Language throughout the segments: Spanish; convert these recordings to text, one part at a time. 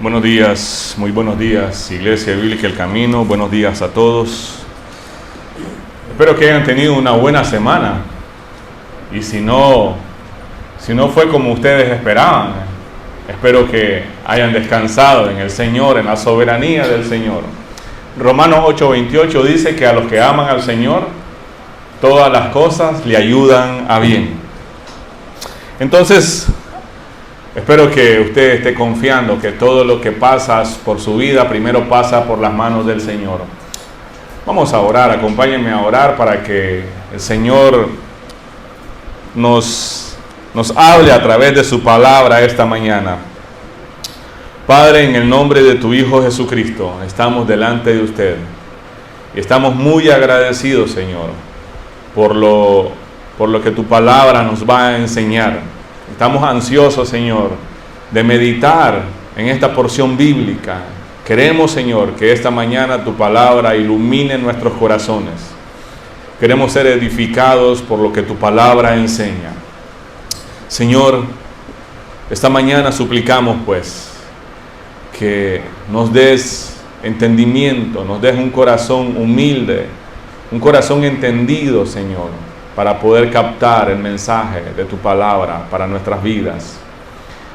Buenos días, muy buenos días, Iglesia Bíblica El Camino. Buenos días a todos. Espero que hayan tenido una buena semana. Y si no fue como ustedes esperaban, espero que hayan descansado en el Señor, en la soberanía del Señor. Romanos 8:28 dice que a los que aman al Señor, todas las cosas le ayudan a bien. Entonces, espero que usted esté confiando que todo lo que pasa por su vida primero pasa por las manos del Señor. Vamos a orar, acompáñenme a orar para que el Señor nos hable a través de su palabra esta mañana. Padre, en el nombre de tu Hijo Jesucristo, estamos delante de usted y estamos muy agradecidos, Señor, por lo que tu palabra nos va a enseñar. Estamos ansiosos, Señor, de meditar en esta porción bíblica. Queremos, Señor, que esta mañana tu palabra ilumine nuestros corazones. Queremos ser edificados por lo que tu palabra enseña. Señor, esta mañana suplicamos, pues, que nos des entendimiento, nos des un corazón humilde, un corazón entendido, Señor, para poder captar el mensaje de tu palabra para nuestras vidas.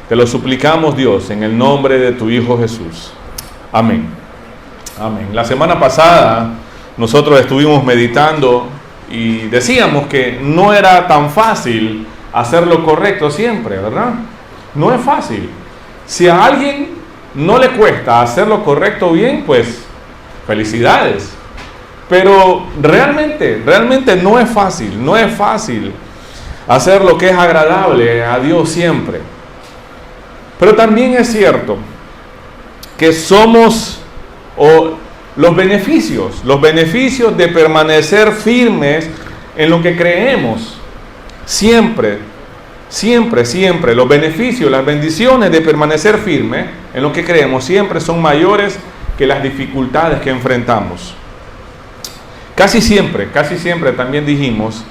Te lo suplicamos, Dios, en el nombre de tu Hijo Jesús. Amén. Amén. La semana pasada nosotros estuvimos meditando y decíamos que no era tan fácil hacer lo correcto siempre, ¿verdad? No es fácil. Si a alguien no le cuesta hacer lo correcto bien, pues felicidades. Pero realmente no es fácil hacer lo que es agradable a Dios siempre. Pero también es cierto que somos los beneficios de permanecer firmes en lo que creemos. Siempre, los beneficios, las bendiciones de permanecer firme en lo que creemos siempre son mayores que las dificultades que enfrentamos. Casi siempre también dijimos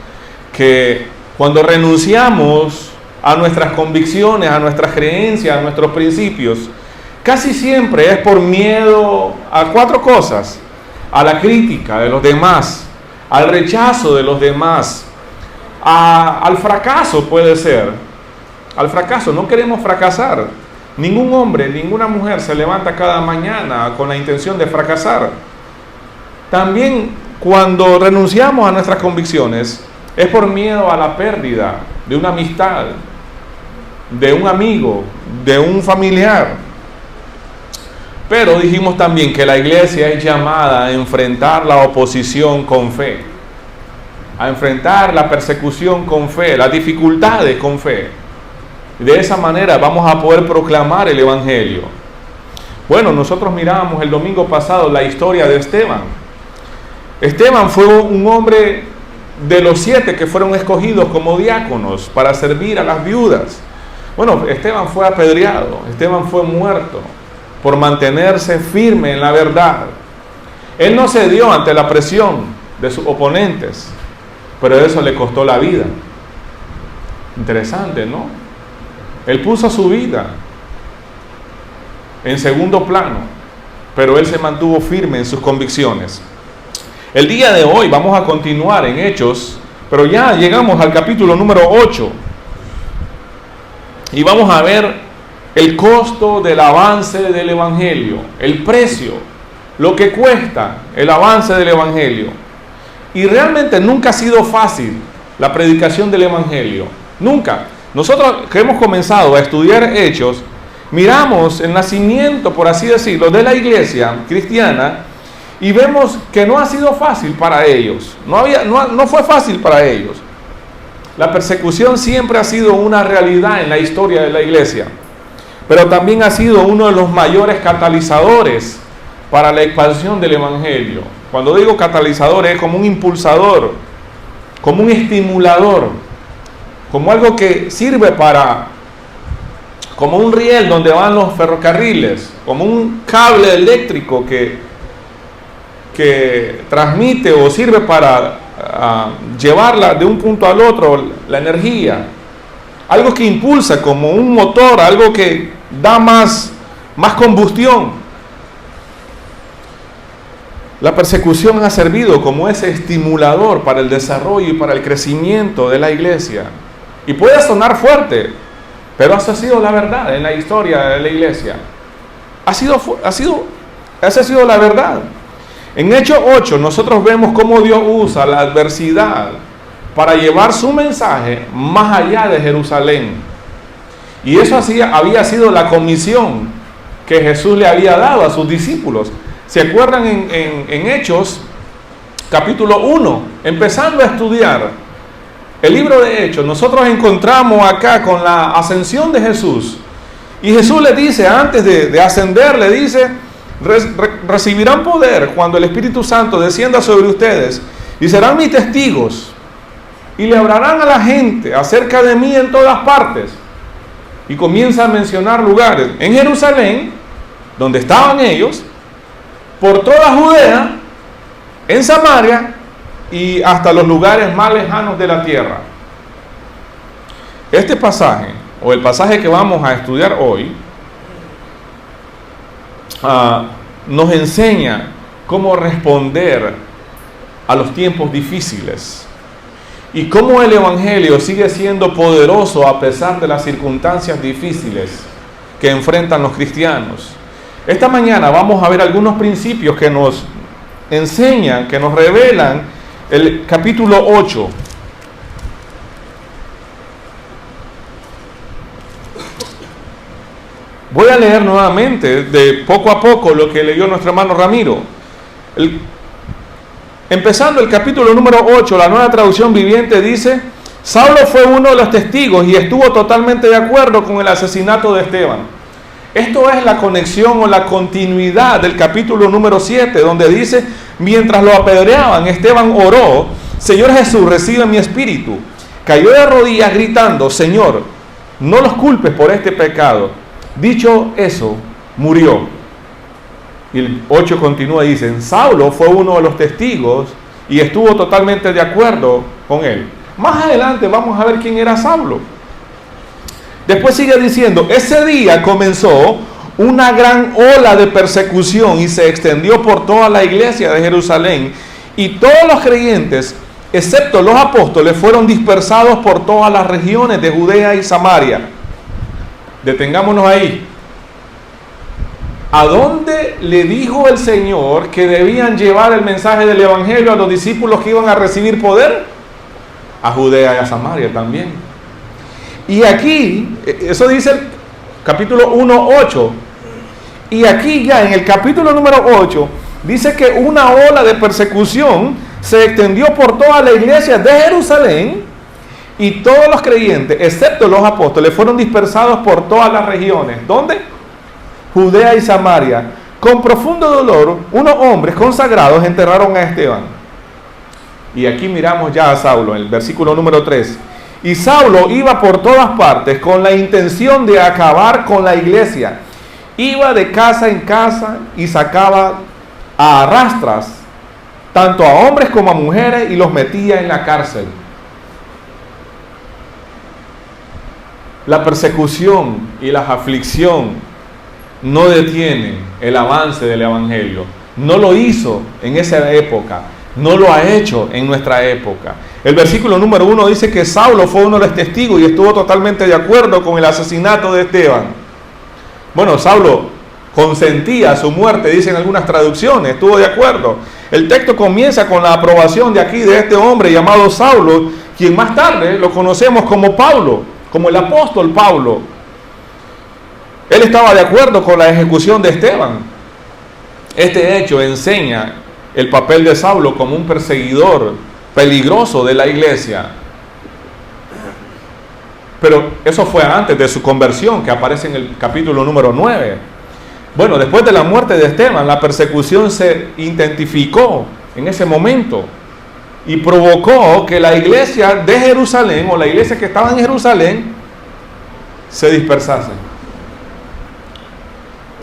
que cuando renunciamos a nuestras convicciones, a nuestras creencias, a nuestros principios, casi siempre es por miedo a 4 cosas: a la crítica de los demás, al rechazo de los demás, al fracaso puede ser. Al fracaso, no queremos fracasar. Ningún hombre, ninguna mujer se levanta cada mañana con la intención de fracasar. También cuando renunciamos a nuestras convicciones es por miedo a la pérdida de una amistad, de un amigo, de un familiar. Pero dijimos también que la iglesia es llamada a enfrentar la oposición con fe, a enfrentar la persecución con fe, las dificultades con fe. De esa manera vamos a poder proclamar el Evangelio. Bueno, nosotros mirábamos el domingo pasado la historia de Esteban. Esteban fue un hombre de los 7 que fueron escogidos como diáconos para servir a las viudas. Bueno, Esteban fue apedreado, Esteban fue muerto por mantenerse firme en la verdad. Él no cedió ante la presión de sus oponentes, pero eso le costó la vida. Interesante, ¿no? Él puso su vida en segundo plano, pero él se mantuvo firme en sus convicciones. El día de hoy vamos a continuar en Hechos, pero ya llegamos al capítulo número 8 y vamos a ver el costo del avance del Evangelio, el precio, lo que cuesta el avance del Evangelio. Y realmente nunca ha sido fácil la predicación del Evangelio, nunca. Nosotros que hemos comenzado a estudiar Hechos, miramos el nacimiento, por así decirlo, de la iglesia cristiana y vemos que no ha sido fácil para ellos, no fue fácil para ellos. La persecución siempre ha sido una realidad en la historia de la iglesia, pero también ha sido uno de los mayores catalizadores para la expansión del Evangelio. Cuando digo catalizador es como un impulsador, como un estimulador, como algo que sirve como un riel donde van los ferrocarriles, como un cable eléctrico que transmite o sirve para llevarla de un punto al otro, la energía. Algo que impulsa como un motor, algo que da más más combustión. La persecución ha servido como ese estimulador para el desarrollo y para el crecimiento de la iglesia. Y puede sonar fuerte, pero esa ha sido la verdad en la historia de la iglesia. Esa ha sido la verdad. En Hechos 8 nosotros vemos cómo Dios usa la adversidad para llevar su mensaje más allá de Jerusalén. Y eso había sido la comisión que Jesús le había dado a sus discípulos. ¿Se acuerdan en Hechos capítulo 1? Empezando a estudiar el libro de Hechos, nosotros encontramos acá con la ascensión de Jesús. Y Jesús le dice, antes de ascender, le dice, recibirán poder cuando el Espíritu Santo descienda sobre ustedes y serán mis testigos. Y le hablarán a la gente acerca de mí en todas partes. Y comienza a mencionar lugares. En Jerusalén, donde estaban ellos, por toda Judea, en Samaria y hasta los lugares más lejanos de la tierra. Este pasaje, o el pasaje que vamos a estudiar hoy, nos enseña cómo responder a los tiempos difíciles y cómo el Evangelio sigue siendo poderoso a pesar de las circunstancias difíciles que enfrentan los cristianos. Esta mañana vamos a ver algunos principios que nos enseñan, que nos revelan el capítulo 8. Voy a leer nuevamente de poco a poco lo que leyó nuestro hermano Ramiro. Empezando el capítulo número 8, la Nueva Traducción Viviente dice: Saulo fue uno de los testigos y estuvo totalmente de acuerdo con el asesinato de Esteban. Esto es la conexión o la continuidad del capítulo número 7, donde dice: mientras lo apedreaban, Esteban oró: Señor Jesús, recibe mi espíritu. Cayó de rodillas gritando: Señor, no los culpes por este pecado. Dicho eso, murió. Y el 8 continúa y dice: Saulo fue uno de los testigos y estuvo totalmente de acuerdo con él. Más adelante vamos a ver quién era Saulo. Después sigue diciendo: ese día comenzó una gran ola de persecución y se extendió por toda la iglesia de Jerusalén, y todos los creyentes, excepto los apóstoles, fueron dispersados por todas las regiones de Judea y Samaria. Detengámonos ahí. ¿A dónde le dijo el Señor que debían llevar el mensaje del Evangelio a los discípulos que iban a recibir poder? A Judea y a Samaria también. Y aquí, eso dice el capítulo 1:8. Y aquí ya en el capítulo número 8, dice que una ola de persecución se extendió por toda la iglesia de Jerusalén, y todos los creyentes, excepto los apóstoles, fueron dispersados por todas las regiones. ¿Dónde? Judea y Samaria. Con profundo dolor, unos hombres consagrados enterraron a Esteban. Y aquí miramos ya a Saulo, en el versículo número 3. Y Saulo iba por todas partes con la intención de acabar con la iglesia. Iba de casa en casa y sacaba a arrastras tanto a hombres como a mujeres y los metía en la cárcel. La persecución y la aflicción no detienen el avance del Evangelio. No lo hizo en esa época, no lo ha hecho en nuestra época. El versículo número 1 dice que Saulo fue uno de los testigos y estuvo totalmente de acuerdo con el asesinato de Esteban. Bueno, Saulo consentía su muerte, dicen algunas traducciones, estuvo de acuerdo. El texto comienza con la aprobación de aquí de este hombre llamado Saulo, quien más tarde lo conocemos como Pablo, como el apóstol Pablo. Él estaba de acuerdo con la ejecución de Esteban. Este hecho enseña el papel de Saulo como un perseguidor peligroso de la iglesia. Pero eso fue antes de su conversión, que aparece en el capítulo número 9. Bueno, después de la muerte de Esteban, la persecución se intensificó en ese momento y provocó que la iglesia de Jerusalén, o la iglesia que estaba en Jerusalén, se dispersase.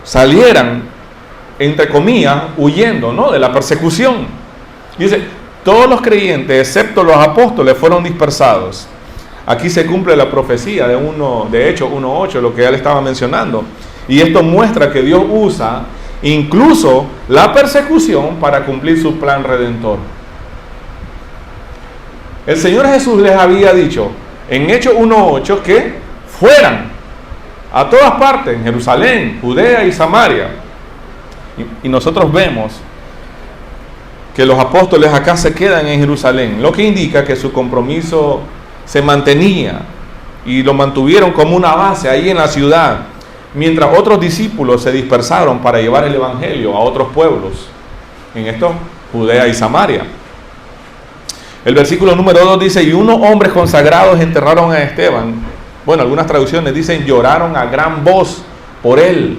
Salieran, entre comillas, huyendo, ¿no?, de la persecución. Dice: todos los creyentes, excepto los apóstoles, fueron dispersados. Aquí se cumple la profecía de Hechos 1:8, lo que ya le estaba mencionando. Y esto muestra que Dios usa incluso la persecución para cumplir su plan redentor. El Señor Jesús les había dicho en Hechos 1:8 que fueran a todas partes, en Jerusalén, Judea y Samaria. Y nosotros vemos que los apóstoles acá se quedan en Jerusalén, lo que indica que su compromiso se mantenía y lo mantuvieron como una base ahí en la ciudad, mientras otros discípulos se dispersaron para llevar el evangelio a otros pueblos, en esto Judea y Samaria. El versículo número 2 dice: y unos hombres consagrados enterraron a Esteban. Bueno, algunas traducciones dicen lloraron a gran voz por él.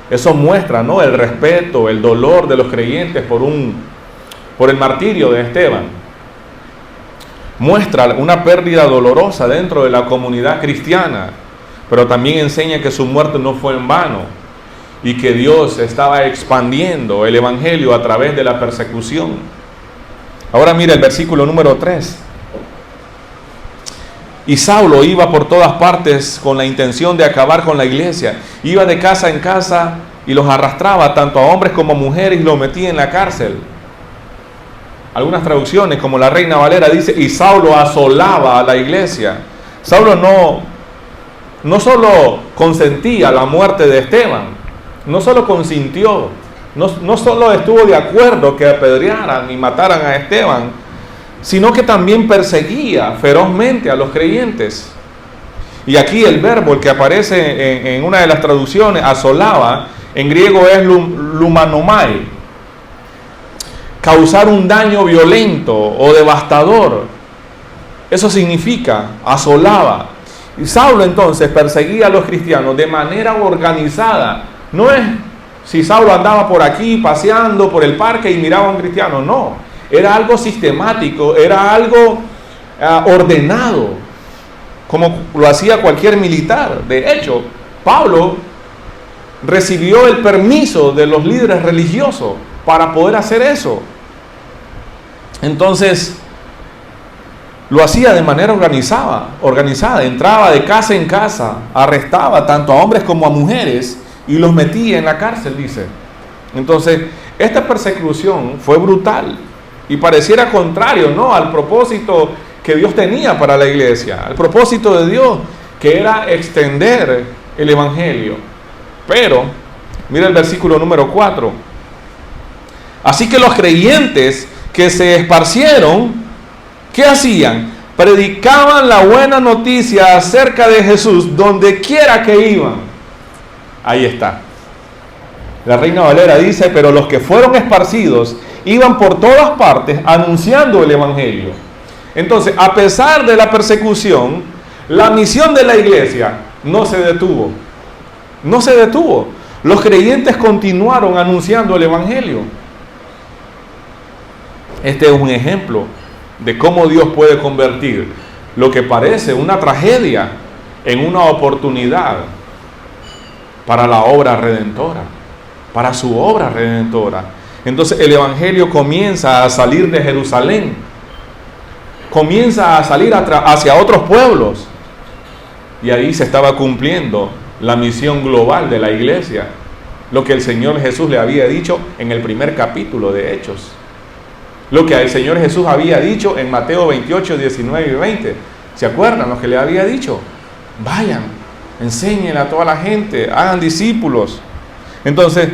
Eso muestra, ¿no?, el respeto, el dolor de los creyentes por el martirio de Esteban. Muestra una pérdida dolorosa dentro de la comunidad cristiana, pero también enseña que su muerte no fue en vano y que Dios estaba expandiendo el evangelio a través de la persecución. Ahora mira el versículo número 3. Y Saulo iba por todas partes con la intención de acabar con la iglesia. Iba de casa en casa y los arrastraba tanto a hombres como a mujeres y los metía en la cárcel. Algunas traducciones, como la Reina Valera, dice: y Saulo asolaba a la iglesia. Saulo no solo consentía la muerte de Esteban, no solo consintió, no solo estuvo de acuerdo que apedrearan y mataran a Esteban, sino que también perseguía ferozmente a los creyentes. Y aquí el verbo, el que aparece en una de las traducciones, asolaba, en griego es lumanomai, causar un daño violento o devastador. Eso significa asolaba. Y Saulo entonces perseguía a los cristianos de manera organizada. No es si Saulo andaba por aquí paseando por el parque y miraba a un cristiano, no. Era algo sistemático, era algo ordenado, como lo hacía cualquier militar. De hecho, Pablo recibió el permiso de los líderes religiosos para poder hacer eso. Entonces, lo hacía de manera organizada, entraba de casa en casa, arrestaba tanto a hombres como a mujeres y los metía en la cárcel, dice. Entonces, esta persecución fue brutal y pareciera contrario, ¿no?, al propósito que Dios tenía para la iglesia, al propósito de Dios, que era extender el evangelio. Pero, mira el versículo número 4. Así que los creyentes que se esparcieron, ¿qué hacían? Predicaban la buena noticia acerca de Jesús donde quiera que iban. Ahí está. La Reina Valera dice: pero los que fueron esparcidos iban por todas partes anunciando el evangelio. Entonces, a pesar de la persecución, la misión de la iglesia no se detuvo. No se detuvo. Los creyentes continuaron anunciando el evangelio. Este es un ejemplo de cómo Dios puede convertir lo que parece una tragedia en una oportunidad para la obra redentora, para su obra redentora. Entonces el evangelio comienza a salir de Jerusalén, comienza a salir hacia otros pueblos, y ahí se estaba cumpliendo la misión global de la iglesia, lo que el Señor Jesús le había dicho en el primer capítulo de Hechos. Lo que el Señor Jesús había dicho en Mateo 28, 19 y 20. ¿Se acuerdan lo que le había dicho? Vayan, enseñen a toda la gente, hagan discípulos. Entonces,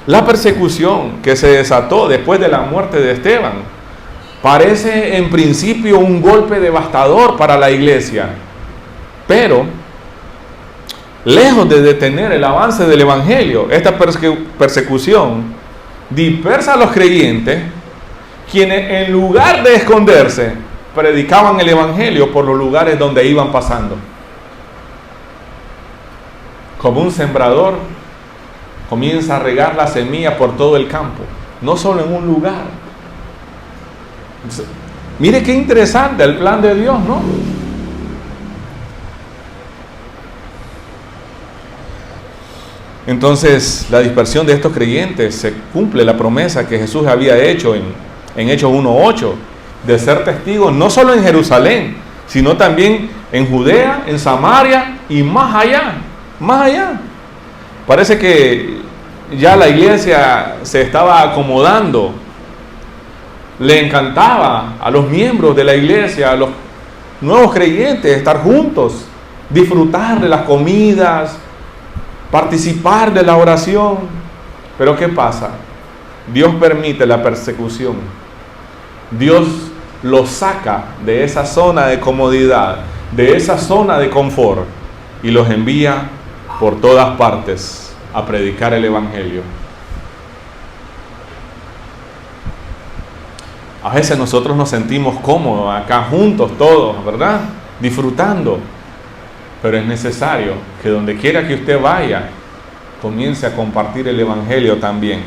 la persecución que se desató después de la muerte de Esteban parece en principio un golpe devastador para la iglesia. Pero, lejos de detener el avance del evangelio, esta persecución dispersa a los creyentes, quienes en lugar de esconderse, predicaban el evangelio por los lugares donde iban pasando. Como un sembrador comienza a regar la semilla por todo el campo, no solo en un lugar. Entonces, mire qué interesante el plan de Dios, ¿no? Entonces, la dispersión de estos creyentes se cumple la promesa que Jesús había hecho en Hechos 1:8, de ser testigos no solo en Jerusalén, sino también en Judea, en Samaria y más allá, más allá. Parece que ya la iglesia se estaba acomodando. Le encantaba a los miembros de la iglesia, a los nuevos creyentes, estar juntos, disfrutar de las comidas, participar de la oración. Pero ¿qué pasa? Dios permite la persecución. Dios los saca de esa zona de comodidad, de esa zona de confort, y los envía por todas partes a predicar el evangelio. A veces nosotros nos sentimos cómodos acá juntos todos, ¿verdad? Disfrutando. Pero es necesario que donde quiera que usted vaya, comience a compartir el evangelio también.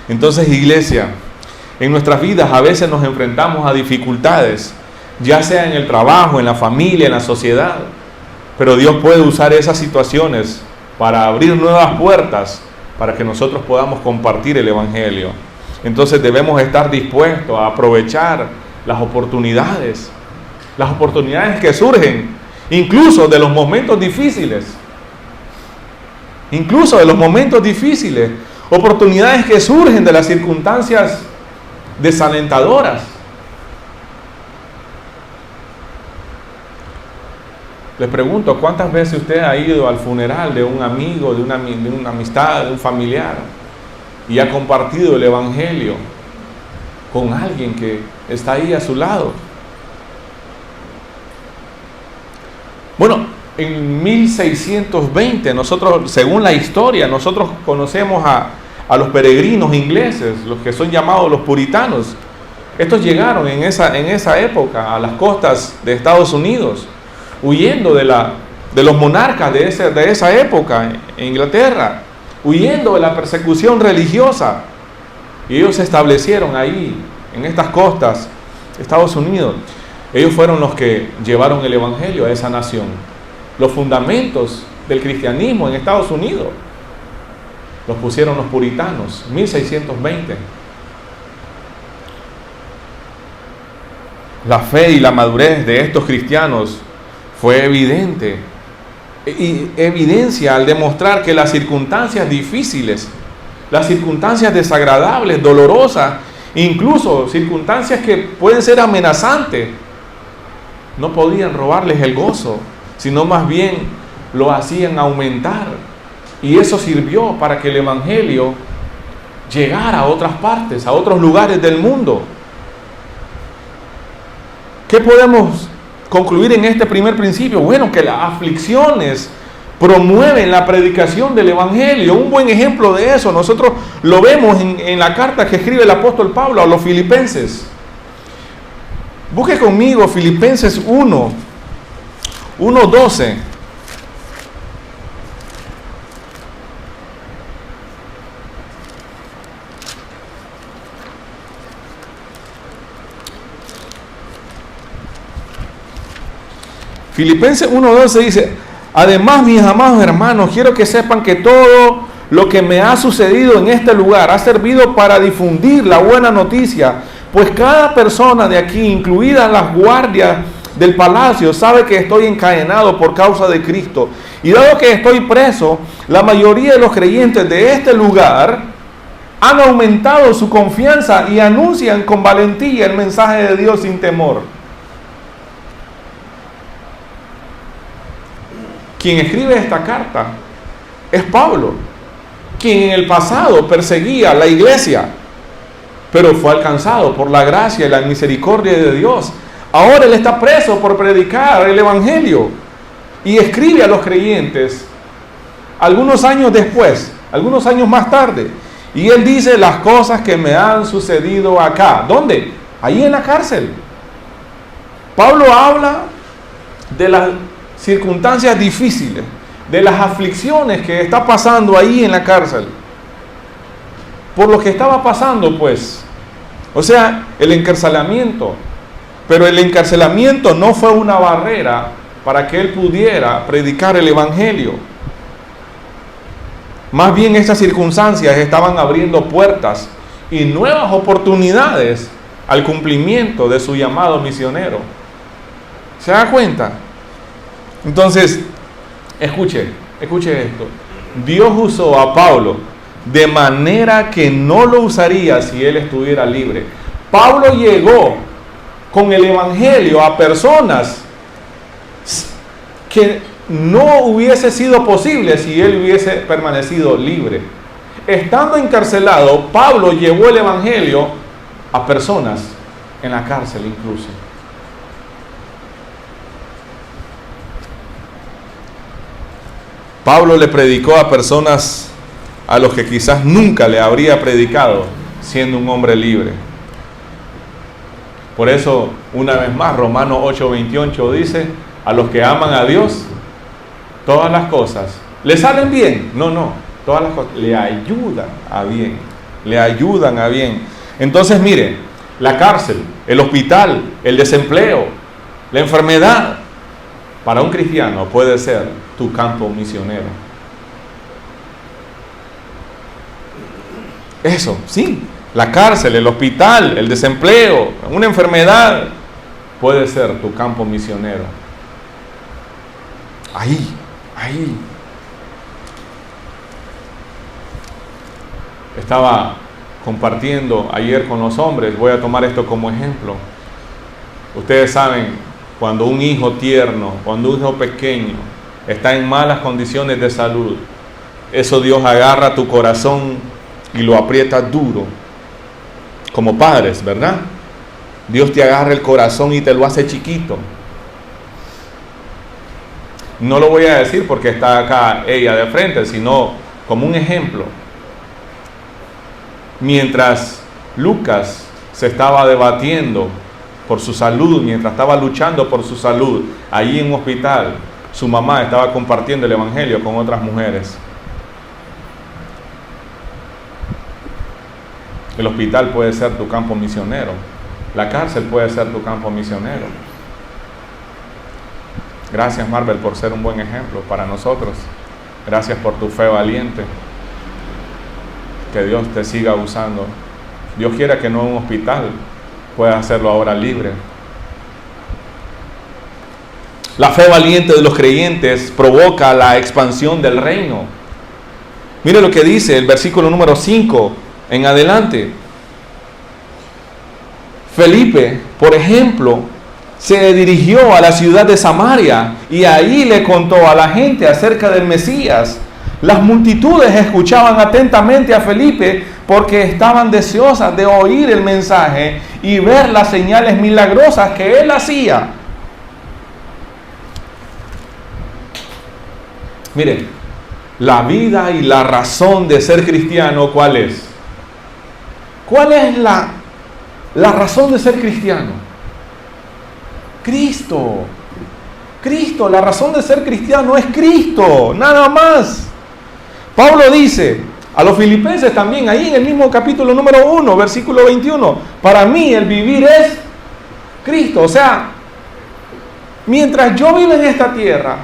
Entonces, iglesia, en nuestras vidas a veces nos enfrentamos a dificultades, ya sea en el trabajo, en la familia, en la sociedad. Pero Dios puede usar esas situaciones para abrir nuevas puertas para que nosotros podamos compartir el evangelio. Entonces debemos estar dispuestos a aprovechar las oportunidades que surgen, incluso de los momentos difíciles. Oportunidades que surgen de las circunstancias desalentadoras. Les pregunto, ¿cuántas veces usted ha ido al funeral de un amigo, de una amistad, de un familiar, y ha compartido el evangelio con alguien que está ahí a su lado? Bueno, en 1620, nosotros, según la historia, nosotros conocemos a los peregrinos ingleses, los que son llamados los puritanos. Estos llegaron en esa época a las costas de Estados Unidos, huyendo de los monarcas de esa época en Inglaterra, huyendo de la persecución religiosa. Y ellos se establecieron ahí, en estas costas de Estados Unidos. Ellos fueron los que llevaron el evangelio a esa nación. Los fundamentos del cristianismo en Estados Unidos los pusieron los puritanos, 1620. La fe y la madurez de estos cristianos fue evidente, y evidencia al demostrar que las circunstancias difíciles, las circunstancias desagradables, dolorosas, incluso circunstancias que pueden ser amenazantes, no podían robarles el gozo, sino más bien lo hacían aumentar. Y eso sirvió para que el evangelio llegara a otras partes, a otros lugares del mundo. ¿Qué podemos concluir en este primer principio? Bueno, que las aflicciones promueven la predicación del evangelio. Un buen ejemplo de eso nosotros lo vemos en la carta que escribe el apóstol Pablo a los filipenses. Busque conmigo Filipenses 1:12. Filipenses 1:12 dice: además, mis amados hermanos, quiero que sepan que todo lo que me ha sucedido en este lugar ha servido para difundir la buena noticia, pues cada persona de aquí, incluidas las guardias del palacio, sabe que estoy encadenado por causa de Cristo. Y dado que estoy preso, la mayoría de los creyentes de este lugar han aumentado su confianza y anuncian con valentía el mensaje de Dios sin temor. Quien escribe esta carta es Pablo, quien en el pasado perseguía a la iglesia, pero fue alcanzado por la gracia y la misericordia de Dios. Ahora él está preso por predicar el evangelio y escribe a los creyentes algunos años después, algunos años más tarde, y él dice las cosas que me han sucedido acá. ¿Dónde? Ahí en la cárcel. Pablo habla de las circunstancias difíciles, de las aflicciones que está pasando ahí en la cárcel, por lo que estaba pasando, pues, o sea, el encarcelamiento. Pero el encarcelamiento no fue una barrera para que él pudiera predicar el evangelio. Más bien, estas circunstancias estaban abriendo puertas y nuevas oportunidades al cumplimiento de su llamado misionero. ¿Se da cuenta? Entonces, escuche esto. Dios usó a Pablo de manera que no lo usaría si él estuviera libre. Pablo llegó con el evangelio a personas que no hubiese sido posible si él hubiese permanecido libre. Estando encarcelado, Pablo llevó el evangelio a personas en la cárcel incluso. Pablo le predicó a personas a los que quizás nunca le habría predicado siendo un hombre libre. Por eso, una vez más, Romanos 8:28 dice, a los que aman a Dios, todas las cosas, ¿le salen bien? No, todas las cosas le ayudan a bien, le ayudan a bien. Entonces, mire, la cárcel, el hospital, el desempleo, la enfermedad, para un cristiano puede ser tu campo misionero. Eso, sí, la cárcel, el hospital, el desempleo, una enfermedad, puede ser tu campo misionero. Ahí. Estaba compartiendo ayer con los hombres, voy a tomar esto como ejemplo. Ustedes saben, cuando un hijo tierno, cuando un hijo pequeño está en malas condiciones de salud, eso Dios agarra tu corazón y lo aprieta duro. Como padres, ¿verdad? Dios te agarra el corazón y te lo hace chiquito. No lo voy a decir porque está acá ella de frente, sino como un ejemplo. Mientras Lucas se estaba debatiendo por su salud, mientras estaba luchando por su salud, allí en un hospital, su mamá estaba compartiendo el evangelio con otras mujeres. El hospital puede ser tu campo misionero. La cárcel puede ser tu campo misionero. Gracias, Marvel, por ser un buen ejemplo para nosotros. Gracias por tu fe valiente. Que Dios te siga usando. Dios quiera que no en un hospital, puedas hacerlo ahora libre. La fe valiente de los creyentes provoca la expansión del reino. Mire lo que dice el versículo número 5 en adelante. Felipe, por ejemplo, se dirigió a la ciudad de Samaria y ahí le contó a la gente acerca del Mesías. Las multitudes escuchaban atentamente a Felipe porque estaban deseosas de oír el mensaje y ver las señales milagrosas que él hacía. Miren, la vida y la razón de ser cristiano, ¿cuál es? ¿Cuál es la razón de ser cristiano? Cristo. La razón de ser cristiano es Cristo, nada más. Pablo dice a los filipenses también, ahí en el mismo capítulo número 1, versículo 21, para mí el vivir es Cristo. O sea, mientras yo viva en esta tierra,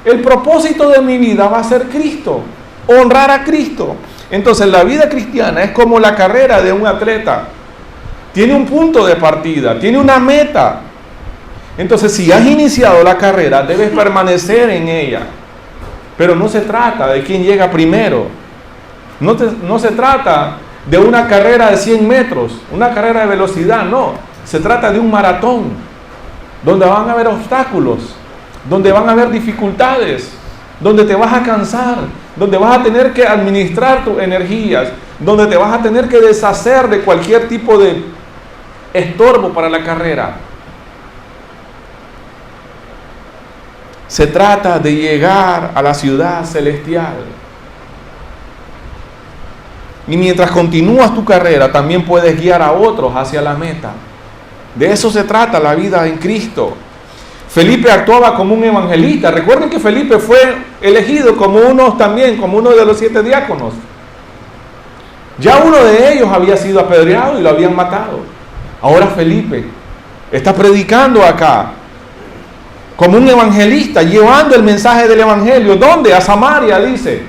el propósito de mi vida va a ser Cristo, honrar a Cristo. Entonces la vida cristiana es como la carrera de un atleta. Tiene un punto de partida, tiene una meta. Entonces si has iniciado la carrera, debes permanecer en ella. Pero no se trata de quién llega primero. No se trata de una carrera de 100 metros, una carrera de velocidad, no. Se trata de un maratón, donde van a haber obstáculos, donde van a haber dificultades, donde te vas a cansar, donde vas a tener que administrar tus energías, donde te vas a tener que deshacer de cualquier tipo de estorbo para la carrera. Se trata de llegar a la ciudad celestial. Y mientras continúas tu carrera, también puedes guiar a otros hacia la meta. De eso se trata la vida en Cristo. Felipe actuaba como un evangelista. Recuerden que Felipe fue elegido como uno de los 7 diáconos. Ya uno de ellos había sido apedreado y lo habían matado. Ahora Felipe está predicando acá como un evangelista, llevando el mensaje del evangelio. ¿Dónde? A Samaria, dice.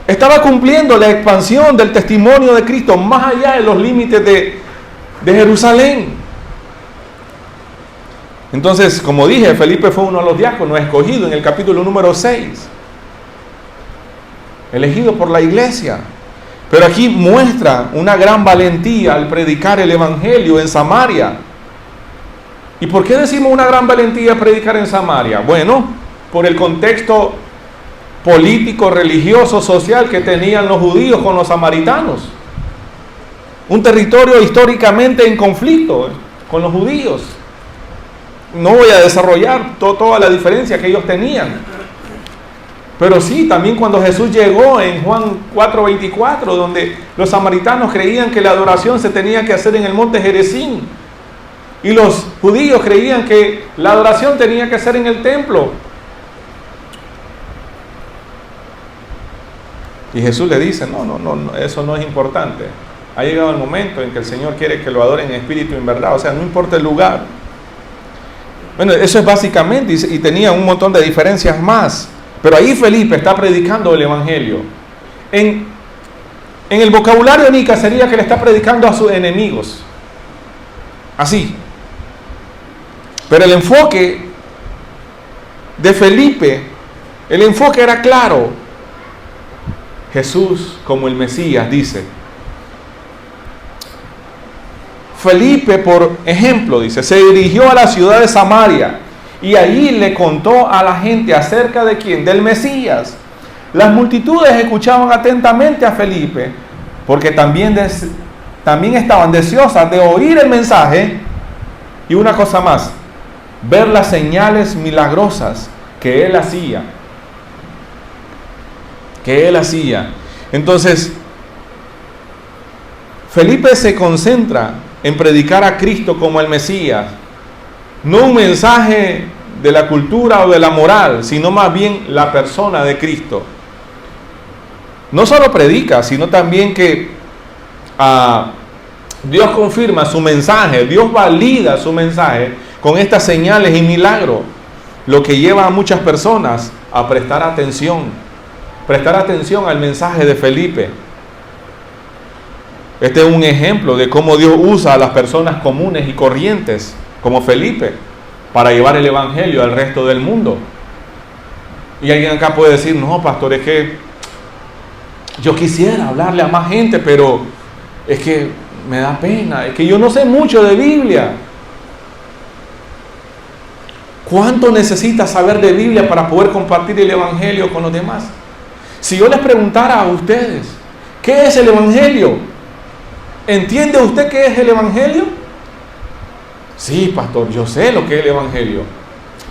Estaba cumpliendo la expansión del testimonio de Cristo más allá de los límites de Jerusalén. Entonces, como dije, Felipe fue uno de los diáconos escogidos en el capítulo número 6. elegido por la iglesia. Pero aquí muestra una gran valentía al predicar el evangelio en Samaria. ¿Y por qué decimos una gran valentía predicar en Samaria? Bueno, por el contexto político, religioso, social que tenían los judíos con los samaritanos. Un territorio históricamente en conflicto con los judíos. No voy a desarrollar toda la diferencia que ellos tenían. Pero sí, también cuando Jesús llegó en Juan 4:24, donde los samaritanos creían que la adoración se tenía que hacer en el monte Gerizim, y los judíos creían que la adoración tenía que ser en el templo. Y Jesús le dice, no, eso no es importante. Ha llegado el momento en que el Señor quiere que lo adoren en espíritu y en verdad. O sea, no importa el lugar. Bueno, eso es básicamente, y tenía un montón de diferencias más. Pero ahí Felipe está predicando el evangelio. En el vocabulario nica sería que le está predicando a sus enemigos. Así. Pero el enfoque de Felipe, el enfoque era claro. Jesús como el Mesías, dice. Felipe, por ejemplo, dice, se dirigió a la ciudad de Samaria y allí le contó a la gente acerca de quién, del Mesías. Las multitudes escuchaban atentamente a Felipe porque también estaban deseosas de oír el mensaje y una cosa más, ver las señales milagrosas que él hacía. Entonces, Felipe se concentra en predicar a Cristo como el Mesías, no un mensaje de la cultura o de la moral, sino más bien la persona de Cristo. No solo predica, sino también que Dios confirma su mensaje, Dios valida su mensaje con estas señales y milagros, lo que lleva a muchas personas a prestar atención al mensaje de Felipe. Este es un ejemplo de cómo Dios usa a las personas comunes y corrientes, como Felipe, para llevar el evangelio al resto del mundo. Y alguien acá puede decir, no, pastor, es que yo quisiera hablarle a más gente, pero es que me da pena, es que yo no sé mucho de Biblia. ¿Cuánto necesitas saber de Biblia para poder compartir el evangelio con los demás? Si yo les preguntara a ustedes, ¿qué es el evangelio? ¿Entiende usted qué es el evangelio? Sí, pastor, yo sé lo que es el evangelio.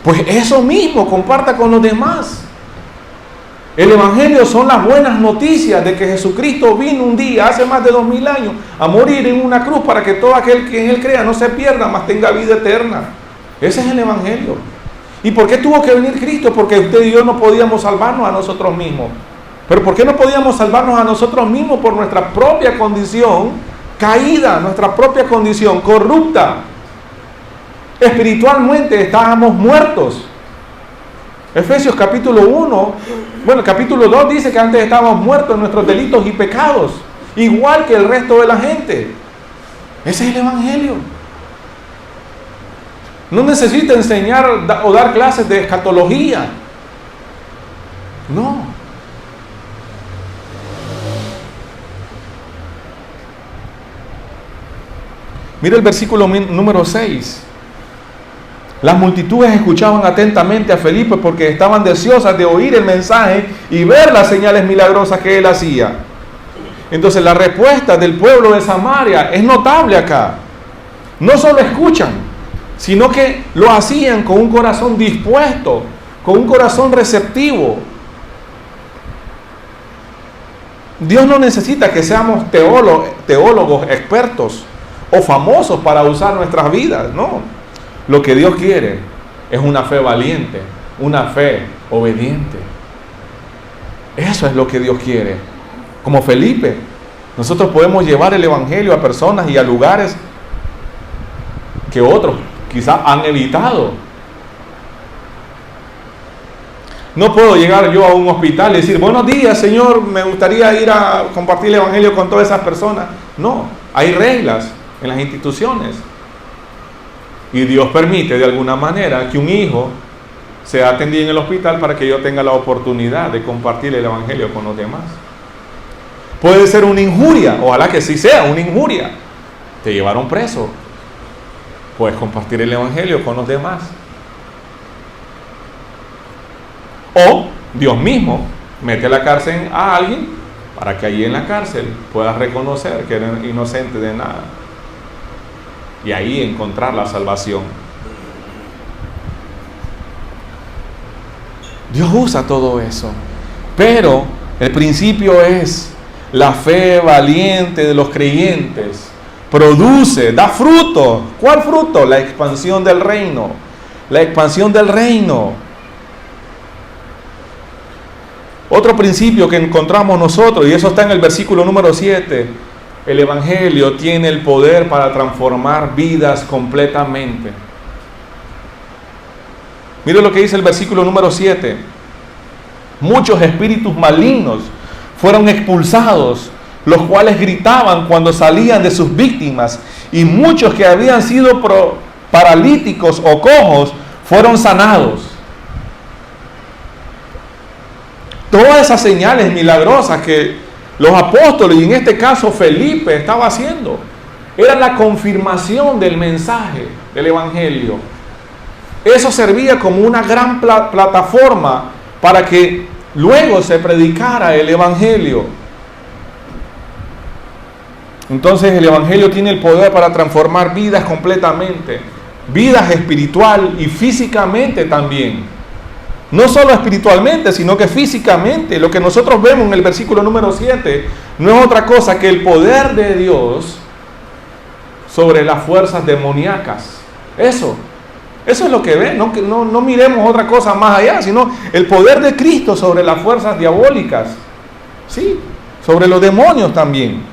Pues eso mismo, comparta con los demás. El evangelio son las buenas noticias de que Jesucristo vino un día, hace más de 2000 años, a morir en una cruz para que todo aquel que en él crea no se pierda, mas tenga vida eterna. Ese es el evangelio. ¿Y por qué tuvo que venir Cristo? Porque usted y yo no podíamos salvarnos a nosotros mismos. ¿Pero por qué no podíamos salvarnos a nosotros mismos? Por nuestra propia condición caída, nuestra propia condición corrupta. Espiritualmente estábamos muertos. Efesios capítulo 1, capítulo 2 dice que antes estábamos muertos en nuestros delitos y pecados, igual que el resto de la gente. Ese es el evangelio. No necesita enseñar o dar clases de escatología. No. Mira el versículo número 6. Las multitudes escuchaban atentamente a Felipe porque estaban deseosas de oír el mensaje y ver las señales milagrosas que él hacía. Entonces la respuesta del pueblo de Samaria es notable acá. No solo escuchan, sino que lo hacían con un corazón dispuesto, con un corazón receptivo. Dios no necesita que seamos teólogos expertos o famosos para usar nuestras vidas, no. Lo que Dios quiere es una fe valiente, una fe obediente. Eso es lo que Dios quiere. Como Felipe, nosotros podemos llevar el evangelio a personas y a lugares que otros quizás han evitado. No puedo llegar yo a un hospital y decir, buenos días, Señor, me gustaría ir a compartir el evangelio con todas esas personas. No, hay reglas en las instituciones. Y Dios permite de alguna manera que un hijo sea atendida en el hospital para que yo tenga la oportunidad de compartir el evangelio con los demás. Puede ser una injuria, ojalá que sí sea una injuria. Te llevaron preso. Puedes compartir el evangelio con los demás. O Dios mismo mete a la cárcel a alguien para que allí en la cárcel puedas reconocer que eres inocente de nada. Y ahí encontrar la salvación. Dios usa todo eso. Pero el principio es la fe valiente de los creyentes. Produce, da fruto. ¿Cuál fruto? La expansión del reino. La expansión del reino. Otro principio que encontramos nosotros, y eso está en el versículo número 7, el evangelio tiene el poder para transformar vidas completamente. Mire lo que dice el versículo número 7. Muchos espíritus malignos fueron expulsados, los cuales gritaban cuando salían de sus víctimas, y muchos que habían sido paralíticos o cojos fueron sanados. Todas esas señales milagrosas que los apóstoles, y en este caso Felipe, estaba haciendo, era la confirmación del mensaje del evangelio. Eso servía como una gran plataforma para que luego se predicara el evangelio. Entonces el evangelio tiene el poder para transformar vidas completamente, vidas espiritual y físicamente también. No solo espiritualmente, sino que físicamente. Lo que nosotros vemos en el versículo número 7 no es otra cosa que el poder de Dios sobre las fuerzas demoníacas. Eso es lo que ven. No miremos otra cosa más allá, sino el poder de Cristo sobre las fuerzas diabólicas. Sí, sobre los demonios también.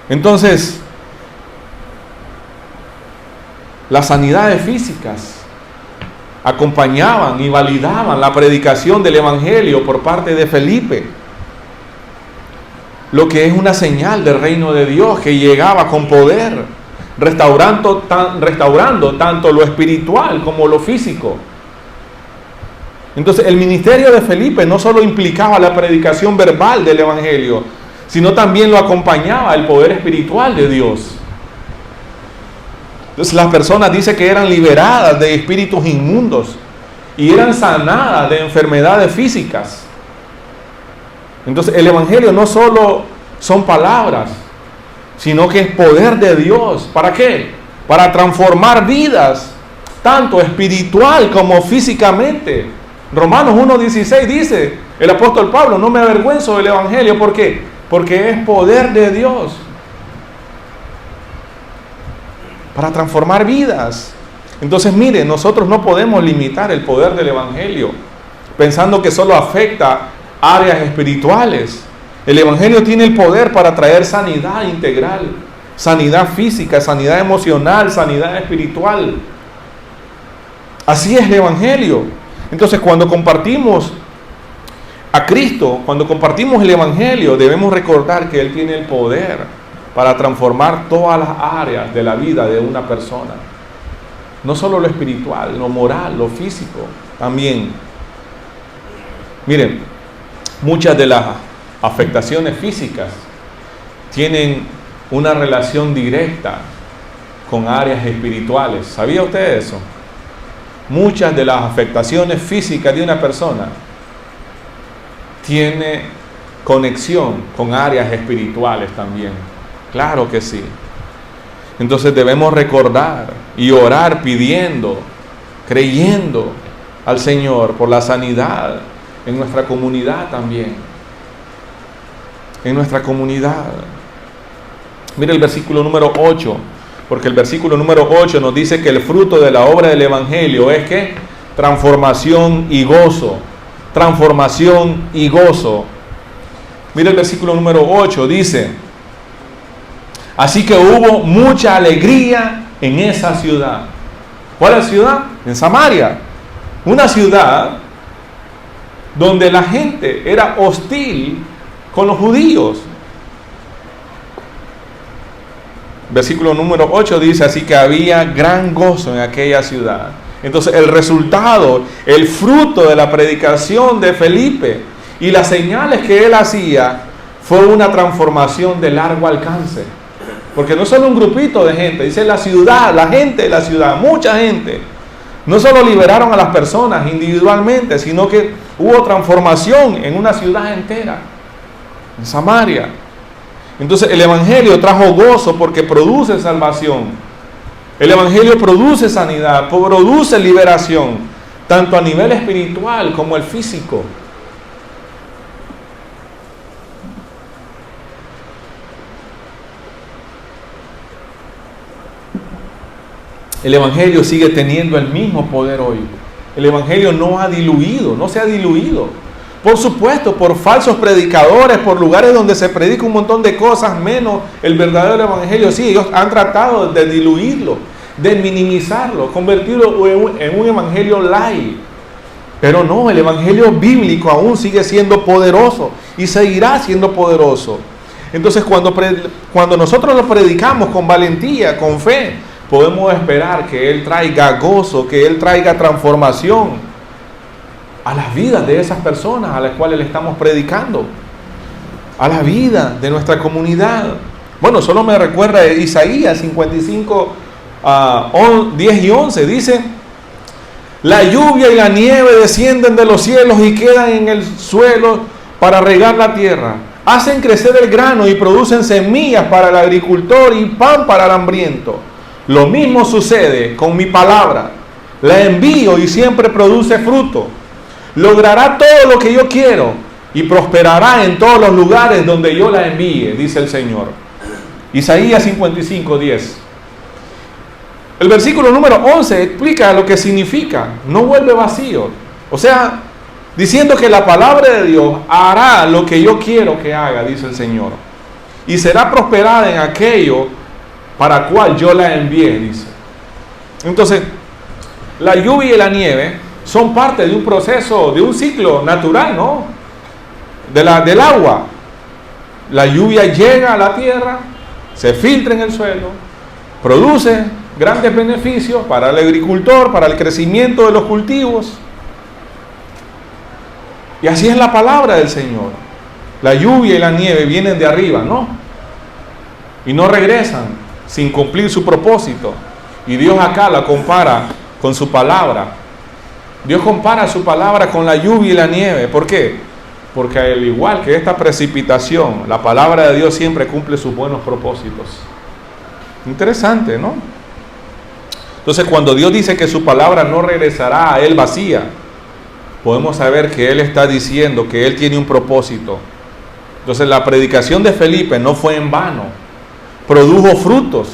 Entonces, las sanidades físicas acompañaban y validaban la predicación del evangelio por parte de Felipe, lo que es una señal del reino de Dios que llegaba con poder, restaurando tanto lo espiritual como lo físico. Entonces el ministerio de Felipe no solo implicaba la predicación verbal del evangelio, sino también lo acompañaba el poder espiritual de Dios. Entonces las personas dicen que eran liberadas de espíritus inmundos y eran sanadas de enfermedades físicas. Entonces el evangelio no solo son palabras, sino que es poder de Dios. ¿Para qué? Para transformar vidas, tanto espiritual como físicamente. Romanos 1:16 dice el apóstol Pablo: no me avergüenzo del evangelio. ¿Por qué? Porque es poder de Dios para transformar vidas. Entonces, mire, nosotros no podemos limitar el poder del evangelio pensando que solo afecta áreas espirituales. El evangelio tiene el poder para traer sanidad integral, sanidad física, sanidad emocional, sanidad espiritual. Así es el evangelio. Entonces, cuando compartimos a Cristo, cuando compartimos el evangelio, debemos recordar que Él tiene el poder para transformar todas las áreas de la vida de una persona. No solo lo espiritual, lo moral, lo físico también. Miren, muchas de las afectaciones físicas tienen una relación directa con áreas espirituales. ¿Sabía usted eso? Muchas de las afectaciones físicas de una persona tienen conexión con áreas espirituales también. Claro que sí. Entonces debemos recordar y orar pidiendo, creyendo al Señor por la sanidad en nuestra comunidad también. En nuestra comunidad. Mire el versículo número 8, porque el versículo número 8 nos dice que el fruto de la obra del evangelio es que transformación y gozo. Transformación y gozo. Mire el versículo número 8, dice: así que hubo mucha alegría en esa ciudad. ¿Cuál es la ciudad? En Samaria. Una ciudad donde la gente era hostil con los judíos. Versículo número 8 dice: así que había gran gozo en aquella ciudad. Entonces el resultado, el fruto de la predicación de Felipe y las señales que él hacía fue una transformación de largo alcance. Porque no solo un grupito de gente, dice la ciudad, la gente de la ciudad, mucha gente. No solo liberaron a las personas individualmente, sino que hubo transformación en una ciudad entera, en Samaria. Entonces el Evangelio trajo gozo porque produce salvación. El Evangelio produce sanidad, produce liberación, tanto a nivel espiritual como el físico. El Evangelio sigue teniendo el mismo poder hoy. El Evangelio no ha diluido, no se ha diluido. Por supuesto, por falsos predicadores, por lugares donde se predica un montón de cosas, menos el verdadero Evangelio. Sí, ellos han tratado de diluirlo, de minimizarlo, convertirlo en un Evangelio light. Pero no, el Evangelio bíblico aún sigue siendo poderoso y seguirá siendo poderoso. Entonces, cuando nosotros lo predicamos con valentía, con fe, podemos esperar que Él traiga gozo, que Él traiga transformación a las vidas de esas personas a las cuales le estamos predicando, a la vida de nuestra comunidad. Bueno, solo me recuerda Isaías 55, 10 y 11, dice: la lluvia y la nieve descienden de los cielos y quedan en el suelo para regar la tierra. Hacen crecer el grano y producen semillas para el agricultor y pan para el hambriento. Lo mismo sucede con mi palabra. La envío y siempre produce fruto. Logrará todo lo que yo quiero y prosperará en todos los lugares donde yo la envíe, dice el Señor. Isaías 55, 10. El versículo número 11 explica lo que significa. No vuelve vacío. O sea, diciendo que la palabra de Dios hará lo que yo quiero que haga, dice el Señor. Y será prosperada en aquello para cual yo la envié, dice. Entonces, la lluvia y la nieve son parte de un proceso, de un ciclo natural, ¿no? Del agua. La lluvia llega a la tierra, se filtra en el suelo, produce grandes beneficios para el agricultor, para el crecimiento de los cultivos. Y así es la palabra del Señor. La lluvia y la nieve vienen de arriba, ¿no? Y no regresan sin cumplir su propósito. Y Dios acá la compara con su palabra. Dios compara su palabra con la lluvia y la nieve. ¿Por qué? Porque al igual que esta precipitación, la palabra de Dios siempre cumple sus buenos propósitos. Interesante, ¿no? Entonces, cuando Dios dice que su palabra no regresará a Él vacía, podemos saber que Él está diciendo que Él tiene un propósito. Entonces, la predicación de Felipe no fue en vano, produjo frutos.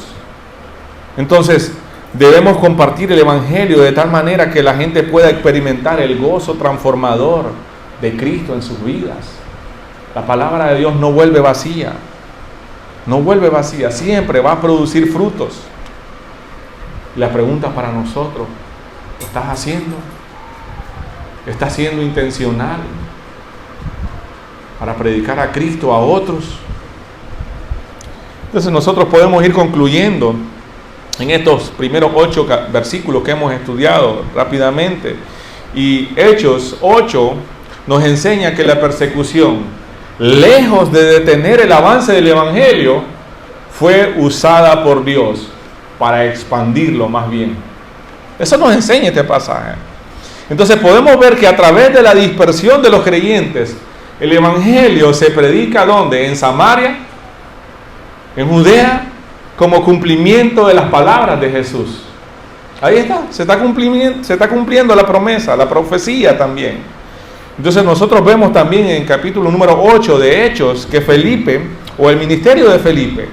Entonces, debemos compartir el Evangelio de tal manera que la gente pueda experimentar el gozo transformador de Cristo en sus vidas. La palabra de Dios no vuelve vacía, no vuelve vacía, siempre va a producir frutos. Y la pregunta para nosotros: ¿lo estás haciendo? ¿Estás siendo intencional para predicar a Cristo a otros? Entonces nosotros podemos ir concluyendo en estos primeros 8 versículos que hemos estudiado rápidamente. Y Hechos 8 nos enseña que la persecución, lejos de detener el avance del Evangelio, fue usada por Dios para expandirlo más bien. Eso nos enseña este pasaje. Entonces podemos ver que a través de la dispersión de los creyentes, el Evangelio se predica ¿dónde? En Samaria, en Judea, como cumplimiento de las palabras de Jesús. Ahí está, se está cumpliendo la promesa, la profecía también. Entonces nosotros vemos también en el capítulo número 8 de Hechos que Felipe, o el ministerio de Felipe,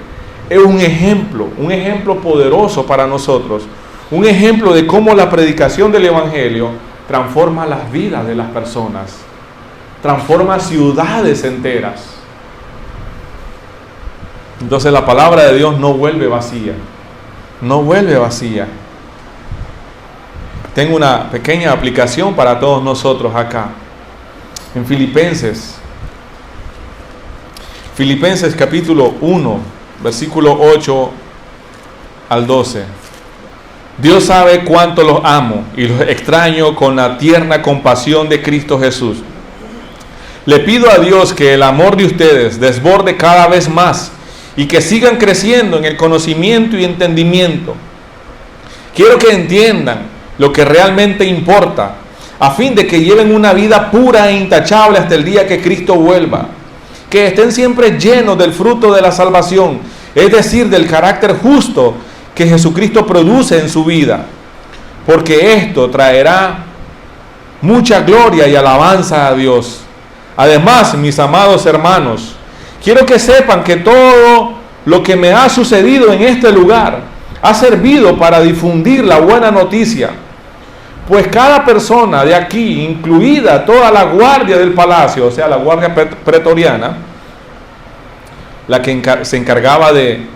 es un ejemplo poderoso para nosotros, un ejemplo de cómo la predicación del Evangelio transforma las vidas de las personas, transforma ciudades enteras. Entonces la palabra de Dios no vuelve vacía, no vuelve vacía. Tengo una pequeña aplicación para todos nosotros acá, en Filipenses capítulo 1, versículo 8 al 12. Dios sabe cuánto los amo y los extraño con la tierna compasión de Cristo Jesús. Le pido a Dios que el amor de ustedes desborde cada vez más y que sigan creciendo en el conocimiento y entendimiento. Quiero que entiendan lo que realmente importa, a fin de que lleven una vida pura e intachable hasta el día que Cristo vuelva. Que estén siempre llenos del fruto de la salvación, es decir, del carácter justo que Jesucristo produce en su vida, porque esto traerá mucha gloria y alabanza a Dios. Además, mis amados hermanos, quiero que sepan que todo lo que me ha sucedido en este lugar ha servido para difundir la buena noticia, pues cada persona de aquí, incluida toda la guardia del palacio, o sea, la guardia pretoriana, la que se encargaba de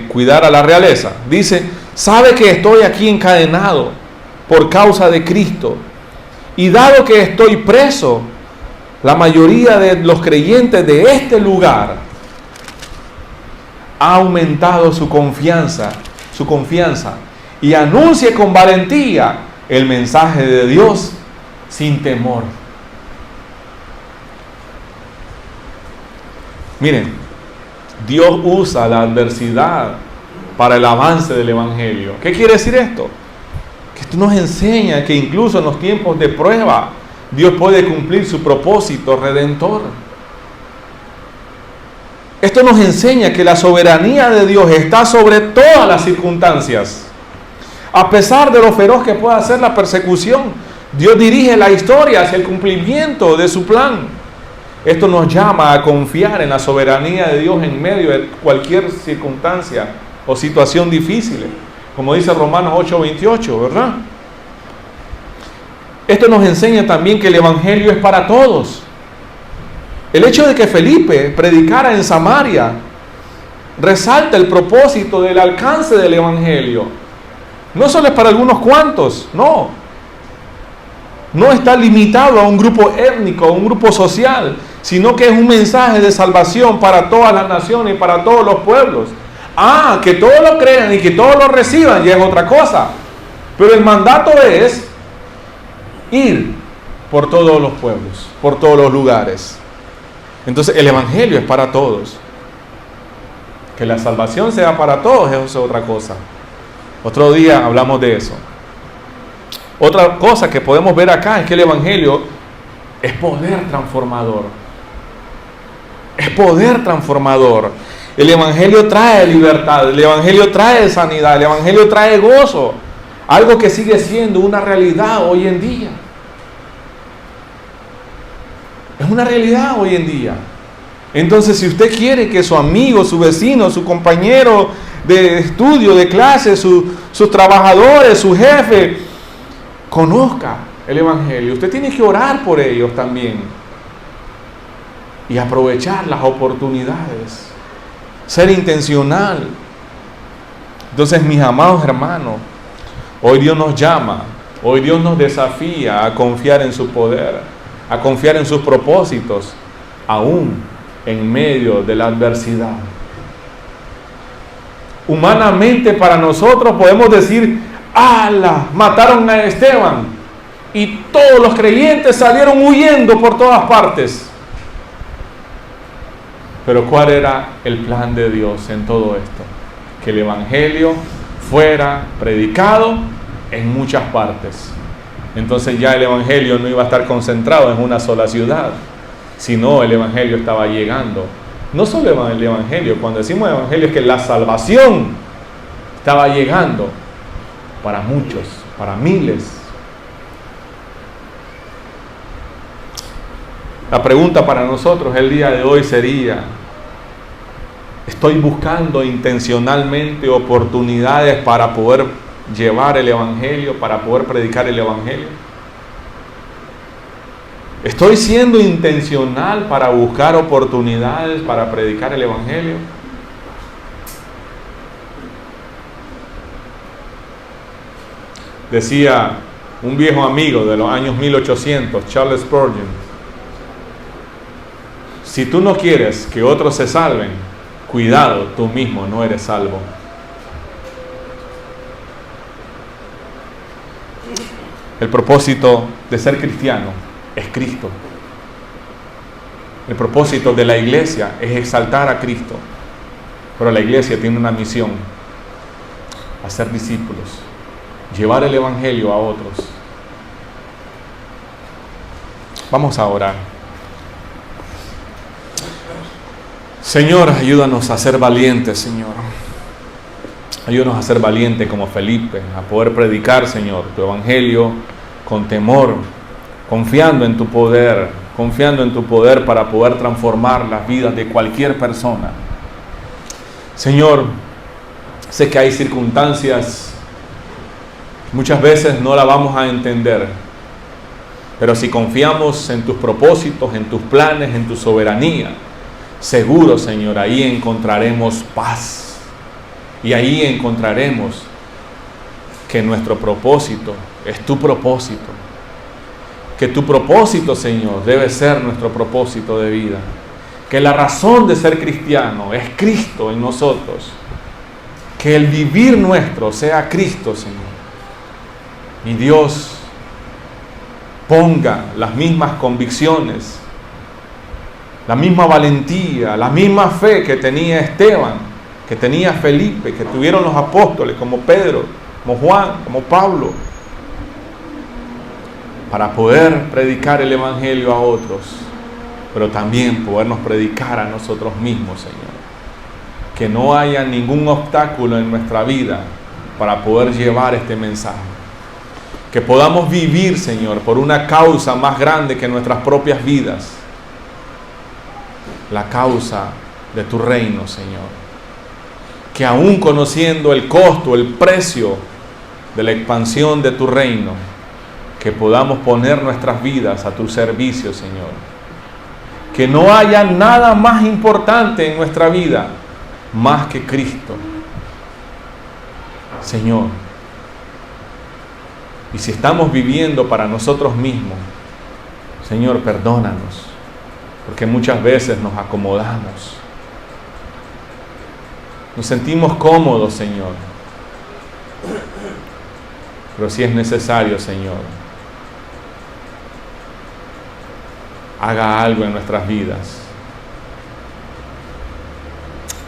cuidar a la realeza, dice, sabe que estoy aquí encadenado por causa de Cristo, y dado que estoy preso, la mayoría de los creyentes de este lugar ha aumentado su confianza y anuncia con valentía el mensaje de Dios sin temor. Miren, Dios usa la adversidad para el avance del Evangelio. ¿Qué quiere decir esto? Que esto nos enseña que incluso en los tiempos de prueba, Dios puede cumplir su propósito redentor. Esto nos enseña que la soberanía de Dios está sobre todas las circunstancias. A pesar de lo feroz que pueda ser la persecución, Dios dirige la historia hacia el cumplimiento de su plan. Esto nos llama a confiar en la soberanía de Dios en medio de cualquier circunstancia o situación difícil, como dice Romanos 8:28, ¿verdad? Esto nos enseña también que el Evangelio es para todos. El hecho de que Felipe predicara en Samaria resalta el propósito del alcance del Evangelio. No solo es para algunos cuantos, no está limitado a un grupo étnico, a un grupo social, sino que es un mensaje de salvación para todas las naciones y para todos los pueblos. Que todos lo crean y que todos lo reciban ya es otra cosa, pero el mandato es ir por todos los pueblos, por todos los lugares. Entonces el Evangelio es para todos. Que la salvación sea para todos, eso es otra cosa. Otro día hablamos de eso. Otra cosa que podemos ver acá es que el Evangelio es poder transformador. Es poder transformador. El Evangelio trae libertad, el Evangelio trae sanidad, el Evangelio trae gozo. Algo que sigue siendo una realidad hoy en día. Es una realidad hoy en día. Entonces, si usted quiere que su amigo, su vecino, su compañero de estudio, de clase, sus trabajadores, su jefe, conozca el Evangelio, usted tiene que orar por ellos también y aprovechar las oportunidades, ser intencional. Entonces, mis amados hermanos, hoy Dios nos llama, hoy Dios nos desafía a confiar en su poder, a confiar en sus propósitos, aún en medio de la adversidad. Humanamente para nosotros podemos decir, ¡ala! Mataron a Esteban y todos los creyentes salieron huyendo por todas partes. Pero ¿cuál era el plan de Dios en todo esto? Que el Evangelio fuera predicado en muchas partes. Entonces ya el Evangelio no iba a estar concentrado en una sola ciudad, sino el Evangelio estaba llegando. No solo el Evangelio, cuando decimos Evangelio es que la salvación estaba llegando para muchos, para miles. La pregunta para nosotros el día de hoy sería, ¿estoy buscando intencionalmente oportunidades para poder llevar el Evangelio, para poder predicar el Evangelio? ¿Estoy siendo intencional para buscar oportunidades para predicar el Evangelio? Decía un viejo amigo de los años 1800, Charles Spurgeon, si tú no quieres que otros se salven, cuidado, tú mismo no eres salvo. El propósito de ser cristiano es Cristo. El propósito de la iglesia es exaltar a Cristo. Pero la iglesia tiene una misión: hacer discípulos, llevar el evangelio a otros. Vamos a orar. Señor, ayúdanos a ser valientes, Señor. Ayúdanos a ser valientes como Felipe, a poder predicar, Señor, tu evangelio con temor, confiando en tu poder para poder transformar las vidas de cualquier persona. Señor, sé que hay circunstancias, muchas veces no las vamos a entender, pero si confiamos en tus propósitos, en tus planes, en tu soberanía, seguro, Señor, ahí encontraremos paz. Y ahí encontraremos que nuestro propósito es tu propósito. Que tu propósito, Señor, debe ser nuestro propósito de vida. Que la razón de ser cristiano es Cristo en nosotros. Que el vivir nuestro sea Cristo, Señor. Y Dios ponga las mismas convicciones, la misma valentía, la misma fe que tenía Esteban, que tenía Felipe, que tuvieron los apóstoles como Pedro, como Juan, como Pablo, para poder predicar el evangelio a otros, pero también podernos predicar a nosotros mismos, Señor. Que no haya ningún obstáculo en nuestra vida para poder llevar este mensaje. Que podamos vivir, Señor, por una causa más grande que nuestras propias vidas. La causa de tu reino, Señor. Que aún conociendo el costo, el precio de la expansión de tu reino, que podamos poner nuestras vidas a tu servicio, Señor. Que no haya nada más importante en nuestra vida más que Cristo, Señor. Y si estamos viviendo para nosotros mismos, Señor, perdónanos, porque muchas veces nos acomodamos. Nos sentimos cómodos, Señor. Pero si es necesario, Señor, haga algo en nuestras vidas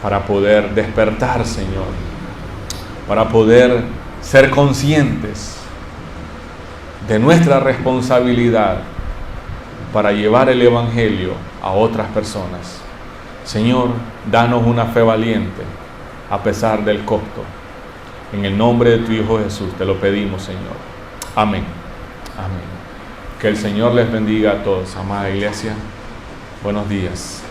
para poder despertar, Señor, para poder ser conscientes de nuestra responsabilidad para llevar el evangelio a otras personas. Señor, danos una fe valiente a pesar del costo. En el nombre de tu Hijo Jesús te lo pedimos, Señor. Amén. Amén. Que el Señor les bendiga a todos. Amada iglesia, buenos días.